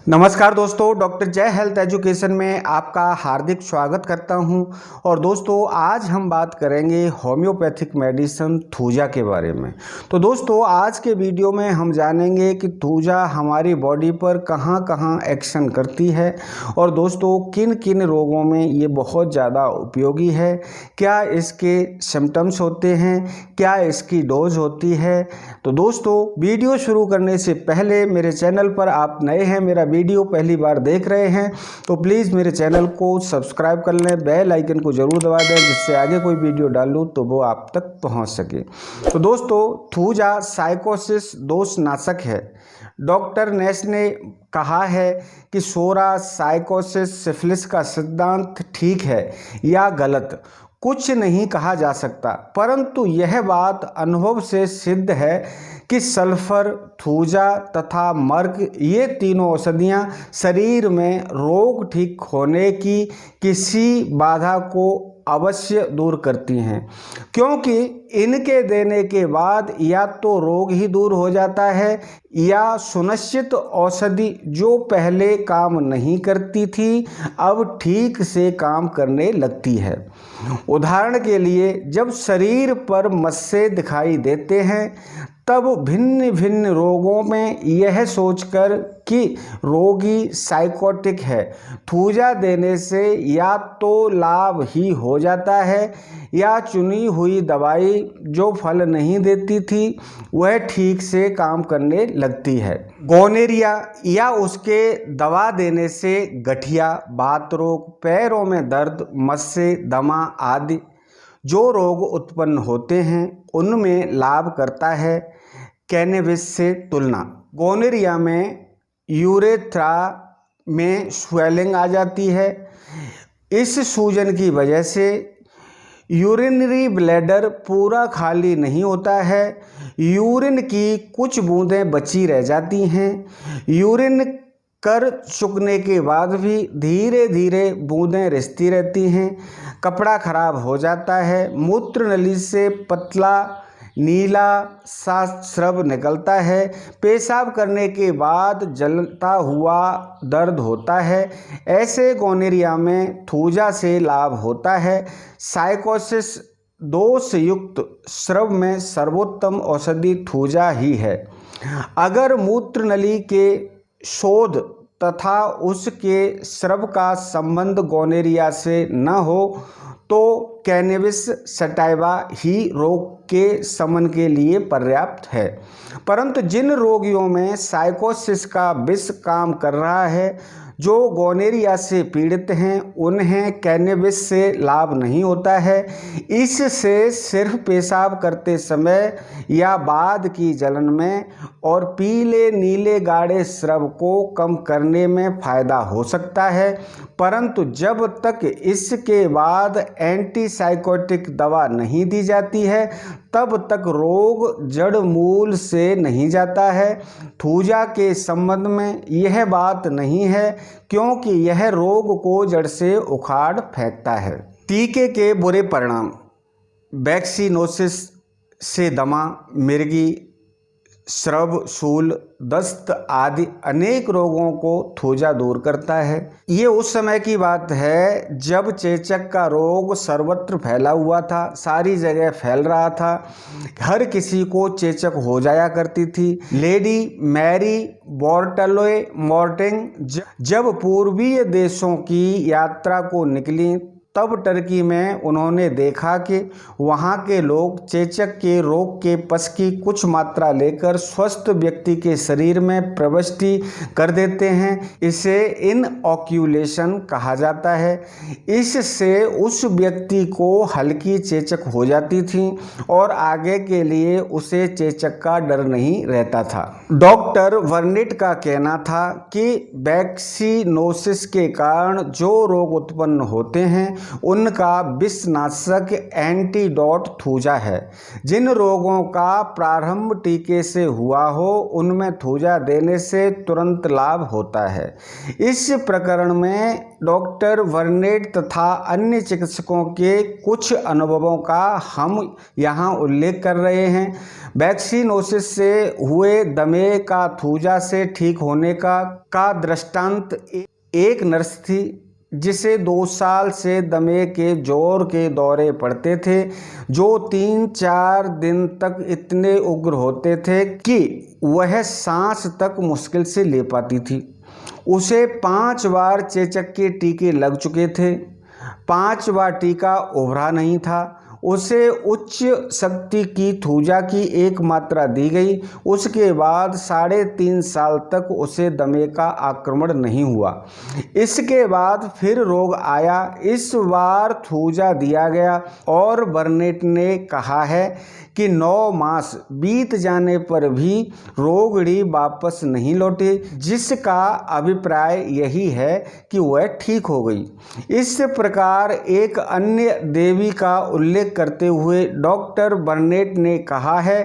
नमस्कार दोस्तों, डॉक्टर जय हेल्थ एजुकेशन में आपका हार्दिक स्वागत करता हूं। और दोस्तों, आज हम बात करेंगे होम्योपैथिक मेडिसिन थूजा के बारे में। तो दोस्तों, आज के वीडियो में हम जानेंगे कि थूजा हमारी बॉडी पर कहां कहां एक्शन करती है और दोस्तों किन किन रोगों में ये बहुत ज़्यादा उपयोगी है, क्या इसके सिम्टम्स होते हैं, क्या इसकी डोज होती है। तो दोस्तों, वीडियो शुरू करने से पहले मेरे चैनल पर आप नए हैं, मेरा वीडियो पहली बार देख रहे हैं तो प्लीज़ मेरे चैनल को सब्सक्राइब कर लें, बेल आइकन को ज़रूर दबा दें जिससे आगे कोई वीडियो डालूं तो वो आप तक पहुंच सके। तो दोस्तों, थूजा साइकोसिस दोषनाशक है। डॉक्टर नेस ने कहा है कि सोरा साइकोसिस सिफिलिस का सिद्धांत ठीक है या गलत, कुछ नहीं कहा जा सकता, परंतु यह बात अनुभव से सिद्ध है कि सल्फर, थूजा तथा मर्क ये तीनों औषधियाँ शरीर में रोग ठीक होने की किसी बाधा को अवश्य दूर करती हैं, क्योंकि इनके देने के बाद या तो रोग ही दूर हो जाता है या सुनिश्चित औषधि जो पहले काम नहीं करती थी अब ठीक से काम करने लगती है। उदाहरण के लिए, जब शरीर पर मस्से दिखाई देते हैं तब भिन्न भिन्न रोगों में यह सोचकर कि रोगी साइकोटिक है, थूजा देने से या तो लाभ ही हो जाता है या चुनी हुई दवाई जो फल नहीं देती थी वह ठीक से काम करने लगती है। गोनेरिया या उसके दवा देने से गठिया, बात रोग, पैरों में दर्द, मस्से, दमा आदि जो रोग उत्पन्न होते हैं उनमें लाभ करता है। कैनबिस से तुलना, गोनेरिया में यूरेथ्रा में स्वेलिंग आ जाती है। इस सूजन की वजह से यूरिनरी ब्लैडर पूरा खाली नहीं होता है, यूरिन की कुछ बूंदें बची रह जाती हैं। यूरिन कर चुकने के बाद भी धीरे धीरे बूंदें रिसती रहती हैं। कपड़ा खराब हो जाता है। मूत्र नली से पतला नीला सा स्राव निकलता है। पेशाब करने के बाद जलता हुआ दर्द होता है। ऐसे गोनेरिया में थूजा से लाभ होता है। साइकोसिस दोष युक्त स्राव में सर्वोत्तम औषधि थूजा ही है। अगर मूत्र नली के शोध तथा उसके स्राव का संबंध गोनेरिया से न हो तो कैनबिस सटाइवा ही रोग के शमन के लिए पर्याप्त है। परंतु जिन रोगियों में साइकोसिस का विष काम कर रहा है, जो गोनेरिया से पीड़ित हैं, उन्हें कैनबिस से लाभ नहीं होता है। इससे सिर्फ पेशाब करते समय या बाद की जलन में और पीले नीले गाढ़े स्राव को कम करने में फायदा हो सकता है, परंतु जब तक इसके बाद एंटीसाइकोटिक दवा नहीं दी जाती है तब तक रोग जड़ मूल से नहीं जाता है। थूजा के संबंध में यह बात नहीं है, क्योंकि यह रोग को जड़ से उखाड़ फेंकता है। टीके के बुरे परिणाम, वैक्सीनोसिस से दमा, मिर्गी, स्राव, शूल, दस्त आदि अनेक रोगों को थूजा दूर करता है। ये उस समय की बात है जब चेचक का रोग सर्वत्र फैला हुआ था, सारी जगह फैल रहा था, हर किसी को चेचक हो जाया करती थी। लेडी मैरी बॉर्टलोए मॉर्टिंग जब पूर्वीय देशों की यात्रा को निकली तब टर्की में उन्होंने देखा कि वहाँ के लोग चेचक के रोग के पस की कुछ मात्रा लेकर स्वस्थ व्यक्ति के शरीर में प्रविष्टि कर देते हैं। इसे इनऑक्यूलेशन कहा जाता है। इससे उस व्यक्ति को हल्की चेचक हो जाती थी और आगे के लिए उसे चेचक का डर नहीं रहता था। डॉक्टर वर्निट का कहना था कि वैक्सीनोसिस के कारण जो रोग उत्पन्न होते हैं उनका विषनाशक एंटीडोट थूजा है। जिन रोगों का प्रारंभ टीके से हुआ हो उनमें थूजा देने से तुरंत लाभ होता है। इस प्रकरण में डॉक्टर बर्नेट तथा अन्य चिकित्सकों के कुछ अनुभवों का हम यहाँ उल्लेख कर रहे हैं। वैक्सीनोसिस से हुए दमे का थूजा से ठीक होने का दृष्टांत एक नर्स थी जिसे 2 साल से दमे के जोर के दौरे पड़ते थे, जो 3-4 दिन तक इतने उग्र होते थे कि वह सांस तक मुश्किल से ले पाती थी। उसे 5 बार चेचक के टीके लग चुके थे, 5 बार टीका उभरा नहीं था। उसे उच्च शक्ति की थूजा की एक मात्रा दी गई। उसके बाद 3.5 साल तक उसे दमे का आक्रमण नहीं हुआ। इसके बाद फिर रोग आया, इस बार थूजा दिया गया और बर्नेट ने कहा है कि 9 मास बीत जाने पर भी रोगिणी वापस नहीं लौटे, जिसका अभिप्राय यही है कि वह ठीक हो गई। इस प्रकार एक अन्य देवी का उल्लेख करते हुए डॉक्टर बर्नेट ने कहा है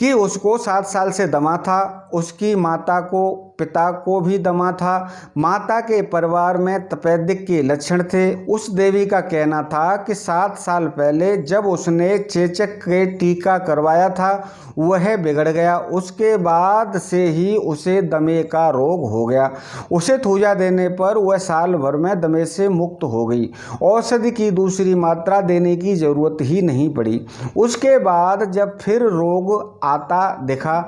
कि उसको 7 साल से दमा था, उसकी माता को पिता को भी दमा था, माता के परिवार में तपेदिक के लक्षण थे। उस देवी का कहना था कि 7 साल पहले जब उसने चेचक के टीका करवाया था वह बिगड़ गया, उसके बाद से ही उसे दमे का रोग हो गया। उसे थूजा देने पर वह साल भर में दमे से मुक्त हो गई। औषधि की दूसरी मात्रा देने की जरूरत ही नहीं पड़ी। उसके बाद जब फिर रोग आता दिखा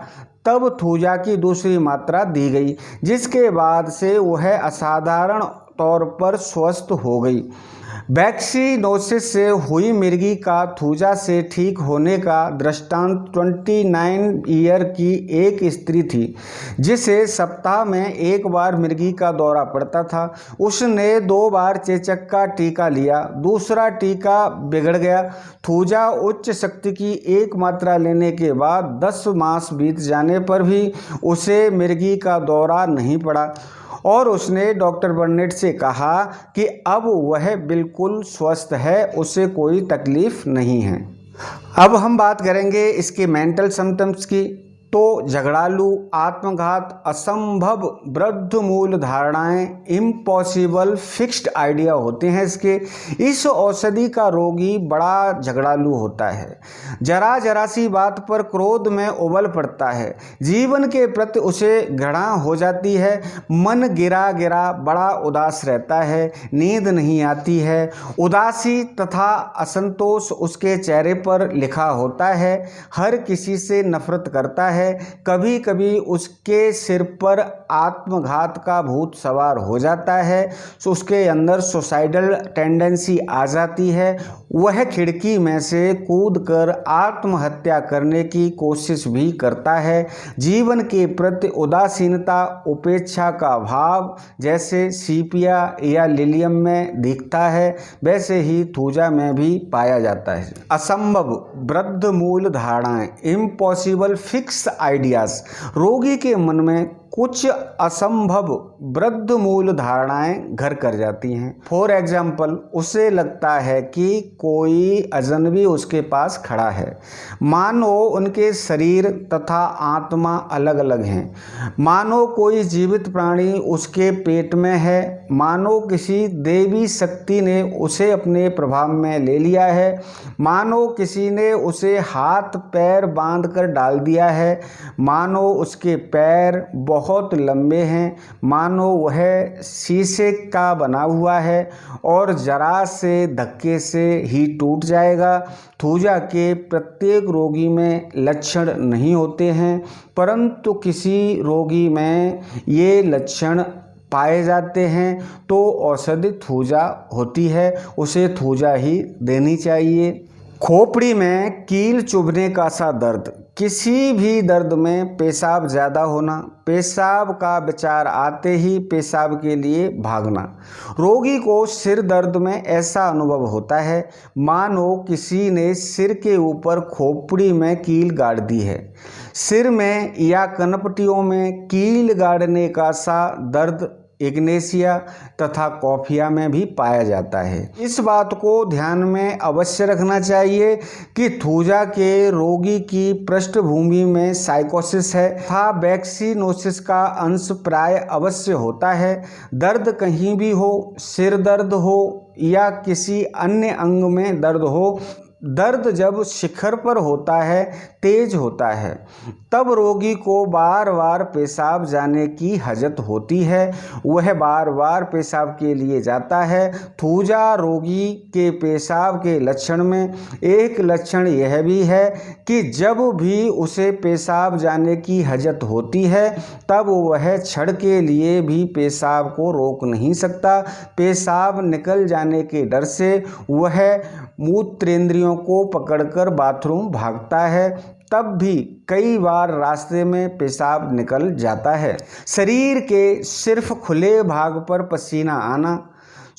तब थूजा की दूसरी मात्रा दी गई, जिसके बाद से वह असाधारण तौर पर स्वस्थ हो गई। वैक्सीनोसिस से हुई मिर्गी का थूजा से ठीक होने का दृष्टांत 29 ईयर की एक स्त्री थी जिसे सप्ताह में 1 बार मिर्गी का दौरा पड़ता था। उसने 2 बार चेचक का टीका लिया, दूसरा टीका बिगड़ गया। थूजा उच्च शक्ति की एक मात्रा लेने के बाद 10 मास बीत जाने पर भी उसे मिर्गी का दौरा नहीं पड़ा और उसने डॉक्टर बर्नेट से कहा कि अब वह बिल्कुल स्वस्थ है, उसे कोई तकलीफ नहीं है। अब हम बात करेंगे इसके मेंटल सिम्टम्स की। तो झगड़ालू, आत्मघात, असंभव, वृद्ध मूल धारणाएं, इम्पॉसिबल, फिक्स्ड आइडिया होते हैं इसके। इस औषधि का रोगी बड़ा झगड़ालू होता है, जरा जरा सी बात पर क्रोध में उबल पड़ता है, जीवन के प्रति उसे घृणा हो जाती है, मन गिरा गिरा बड़ा उदास रहता है, नींद नहीं आती है, उदासी तथा असंतोष उसके चेहरे पर लिखा होता है, हर किसी से नफरत करता है, कभी कभी उसके सिर पर आत्मघात का भूत सवार हो जाता है, तो उसके अंदर सुसाइडल टेंडेंसी आ जाती है, वह खिड़की में से कूदकर आत्महत्या करने की कोशिश भी करता है। जीवन के प्रति उदासीनता, उपेक्षा का भाव जैसे सीपिया या लिलियम में दिखता है वैसे ही थूजा में भी पाया जाता है। असंभव, वृद्ध मूल धारणाएं, इम्पॉसिबल फिक्स आइडियाज, रोगी के मन में कुछ असंभव वृद्ध मूल धारणाएं घर कर जाती हैं। फॉर एग्जाम्पल, उसे लगता है कि कोई अजनबी उसके पास खड़ा है, मानो उनके शरीर तथा आत्मा अलग अलग हैं, मानो कोई जीवित प्राणी उसके पेट में है, मानो किसी देवी शक्ति ने उसे अपने प्रभाव में ले लिया है, मानो किसी ने उसे हाथ पैर बांध कर डाल दिया है, मानो उसके पैर बहुत लंबे हैं, मानो वह शीशे का बना हुआ है और जरा से धक्के से ही टूट जाएगा। थूजा के प्रत्येक रोगी में लक्षण नहीं होते हैं, परंतु किसी रोगी में ये लक्षण पाए जाते हैं तो औषधि थूजा होती है, उसे थूजा ही देनी चाहिए। खोपड़ी में कील चुभने का सा दर्द, किसी भी दर्द में पेशाब ज़्यादा होना, पेशाब का विचार आते ही पेशाब के लिए भागना। रोगी को सिर दर्द में ऐसा अनुभव होता है मानो किसी ने सिर के ऊपर खोपड़ी में कील गाड़ दी है। सिर में या कनपटियों में कील गाड़ने का सा दर्द इग्नेशिया तथा कॉफिया में भी पाया जाता है। इस बात को ध्यान में अवश्य रखना चाहिए कि थूजा के रोगी की पृष्ठभूमि में साइकोसिस है तथा वैक्सीनोसिस का अंश प्राय अवश्य होता है। दर्द कहीं भी हो, सिर दर्द हो या किसी अन्य अंग में दर्द हो, दर्द जब शिखर पर होता है, तेज होता है, तब रोगी को बार बार पेशाब जाने की हजत होती है। वह बार बार पेशाब के लिए जाता है। थूजा रोगी के पेशाब के लक्षण में एक लक्षण यह भी है कि जब भी उसे पेशाब जाने की हजत होती है, तब वह क्षण के लिए भी पेशाब को रोक नहीं सकता। पेशाब निकल जाने के डर से वह मूत्रेंद्रियों को पकड़कर बाथरूम भागता है। तब भी कई बार रास्ते में पेशाब निकल जाता है। शरीर के सिर्फ खुले भाग पर पसीना आना,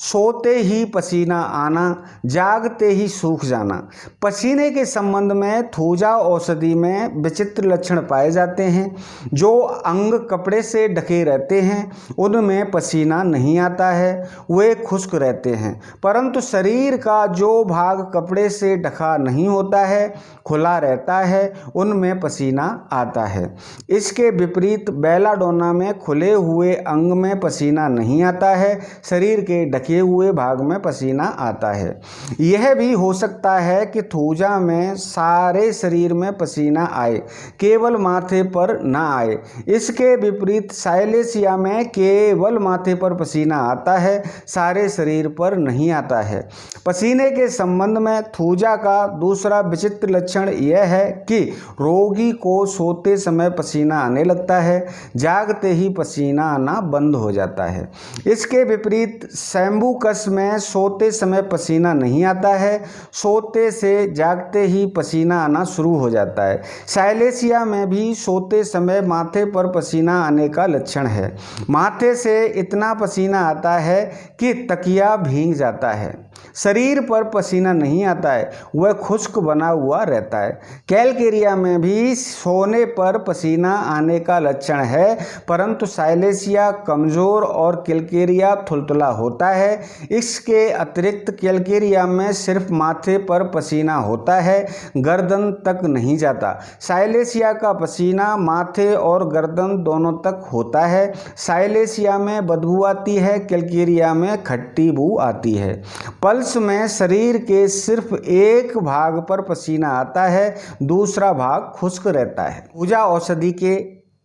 सोते ही पसीना आना, जागते ही सूख जाना। पसीने के संबंध में थूजा औषधि में विचित्र लक्षण पाए जाते हैं। जो अंग कपड़े से ढके रहते हैं उनमें पसीना नहीं आता है, वे खुश्क रहते हैं, परंतु शरीर का जो भाग कपड़े से ढका नहीं होता है, खुला रहता है, उनमें पसीना आता है। इसके विपरीत बेलाडोना में खुले हुए अंग में पसीना नहीं आता है, शरीर के ढके हुए भाग में पसीना आता है। यह भी हो सकता है कि थूजा में सारे शरीर में पसीना आए, केवल माथे पर न आए। इसके विपरीत साइलेसिया में केवल माथे पर पसीना आता है, सारे शरीर पर नहीं आता है। पसीने के संबंध में थूजा का दूसरा विचित्र लक्षण यह है कि रोगी को सोते समय पसीना आने लगता है, जागते ही पसीना आना बंद हो जाता है। इसके विपरीत सैम्बुकस में सोते समय पसीना नहीं आता है, सोते से जागते ही पसीना आना शुरू हो जाता है। साइलेसिया में भी सोते समय माथे पर पसीना आने का लक्षण है। माथे से इतना पसीना आता है कि तकिया भीग जाता है। शरीर पर पसीना नहीं आता है, वह खुश्क बना हुआ रहता है। कैलकेरिया में भी सोने पर पसीना आने का लक्षण है, परंतु साइलेसिया कमज़ोर और कैलकेरिया थुलथुला होता है। इसके अतिरिक्त कैलकेरिया में सिर्फ माथे पर पसीना होता है, गर्दन तक नहीं जाता। साइलेसिया का पसीना माथे और गर्दन दोनों तक होता है। साइलेसिया में बदबू आती है, कैलकेरिया में खट्टी बू आती है। पल्स में शरीर के सिर्फ एक भाग पर पसीना आता है, दूसरा भाग खुश्क रहता है। थूजा औषधि के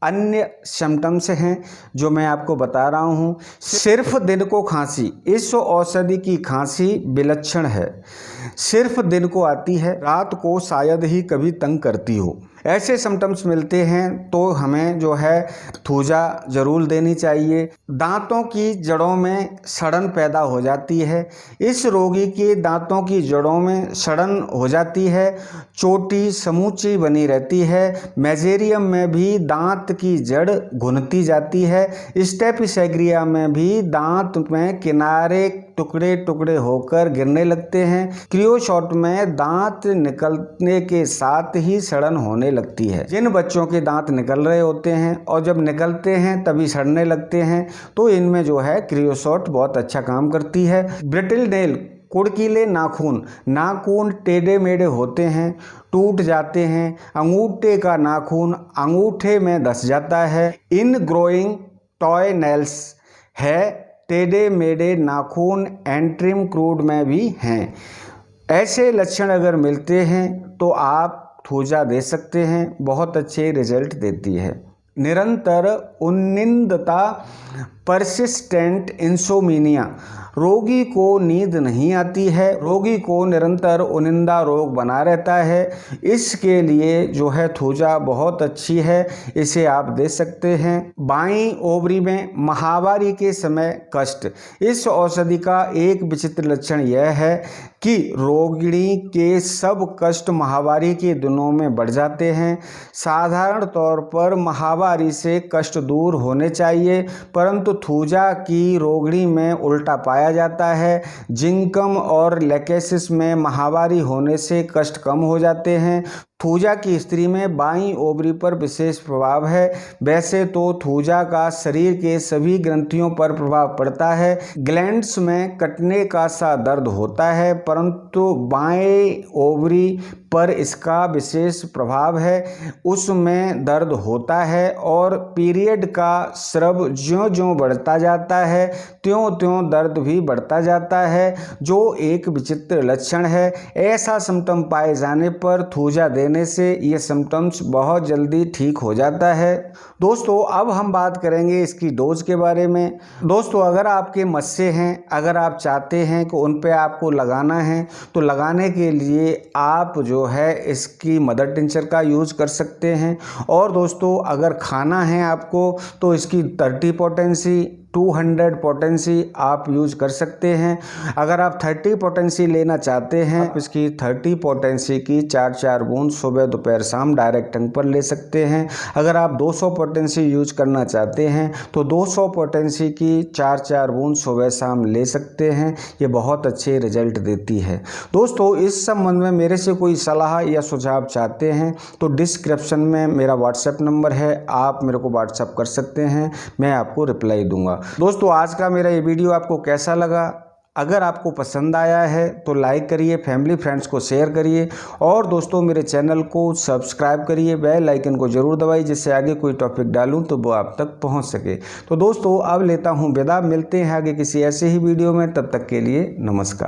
अन्य सिम्टम्स हैं जो मैं आपको बता रहा हूँ। सिर्फ दिन को खांसी। इस औषधि की खांसी विलक्षण है, सिर्फ दिन को आती है, रात को शायद ही कभी तंग करती हो। ऐसे सिम्टम्स मिलते हैं तो हमें जो है थूजा जरूर देनी चाहिए। दांतों की जड़ों में सड़न पैदा हो जाती है। इस रोगी के दांतों की जड़ों में सड़न हो जाती है, चोटी समूची बनी रहती है। मेजेरियम में भी दांत की जड़ घुनती जाती है। स्टेपिसेग्रिया में भी दांत में किनारे टुकड़े टुकड़े होकर गिरने लगते हैं। क्रियोशॉट में दांत निकलने के साथ ही सड़न होने लगती है। जिन बच्चों के दांत निकल रहे होते हैं और जब निकलते हैं तभी सड़ने लगते हैं, तो इनमें जो है क्रियोशॉट बहुत अच्छा काम करती है। ब्रिटल नेल, कुड़कीले नाखून, नाखून टेढ़े मेढ़े होते हैं, टूट जाते हैं। अंगूठे का नाखून अंगूठे में धंस जाता है। इन ग्रोइंग टॉय नेल्स है, टेढ़े मेढ़े नाखून एंट्रीम क्रूड में भी हैं। ऐसे लक्षण अगर मिलते हैं तो आप थूजा दे सकते हैं, बहुत अच्छे रिजल्ट देती है। निरंतर उन्निंदता, परसिस्टेंट इंसोमिनिया, रोगी को नींद नहीं आती है, रोगी को निरंतर उनिंदा रोग बना रहता है। इसके लिए जो है थूजा बहुत अच्छी है, इसे आप दे सकते हैं। बाईं ओवरी में माहवारी के समय कष्ट। इस औषधि का एक विचित्र लक्षण यह है कि रोगिणी के सब कष्ट माहवारी के दिनों में बढ़ जाते हैं। साधारण तौर पर माहवारी से कष्ट दूर होने चाहिए, परंतु थूजा की रोगिणी में उल्टा पाया जाता है। जिंकम और लेकेसिस में माहवारी होने से कष्ट कम हो जाते हैं। थूजा की स्त्री में बाईं ओवरी पर विशेष प्रभाव है। वैसे तो थूजा का शरीर के सभी ग्रंथियों पर प्रभाव पड़ता है। ग्लैंड्स में कटने का सा दर्द होता है, परंतु बाएं ओवरी पर इसका विशेष प्रभाव है, उसमें दर्द होता है और पीरियड का स्राव ज्यों-ज्यों बढ़ता जाता है त्यों-त्यों दर्द भी बढ़ता जाता है, जो एक विचित्र लक्षण है। ऐसा सिम्टम पाए जाने पर थूजा देने से ये सिम्टम्स बहुत जल्दी ठीक हो जाता है। दोस्तों अब हम बात करेंगे इसकी डोज के बारे में। दोस्तों अगर आपके मस्से हैं, अगर आप चाहते हैं कि उन पे आपको लगाना है, तो लगाने के लिए आप जो है इसकी मदर टिंचर का यूज़ कर सकते हैं। और दोस्तों अगर खाना है आपको तो इसकी 30 पोटेंसी 200 पोटेंसी आप यूज कर सकते हैं। अगर आप 30 पोटेंसी लेना चाहते हैं आप इसकी 30 पोटेंसी की 4-4 बूंद सुबह दोपहर शाम डायरेक्ट टंग पर ले सकते हैं। अगर आप 200 पोटेंसी यूज करना चाहते हैं तो 200 पोटेंसी की 4-4 बूंद सुबह शाम ले सकते हैं। ये बहुत अच्छे रिजल्ट देती है। दोस्तों इस संबंध में मेरे से कोई सलाह या सुझाव चाहते हैं तो डिस्क्रिप्शन में मेरा व्हाट्सएप नंबर है, आप मेरे को व्हाट्सएप कर सकते हैं, मैं आपको रिप्लाई दूंगा। दोस्तों आज का मेरा ये वीडियो आपको कैसा लगा? अगर आपको पसंद आया है तो लाइक करिए, फैमिली फ्रेंड्स को शेयर करिए और दोस्तों मेरे चैनल को सब्सक्राइब करिए, बेल आइकन को ज़रूर दबाइए जिससे आगे कोई टॉपिक डालूं तो वो आप तक पहुंच सके। तो दोस्तों अब लेता हूं विदा, मिलते हैं आगे किसी ऐसे ही वीडियो में, तब तक के लिए नमस्कार।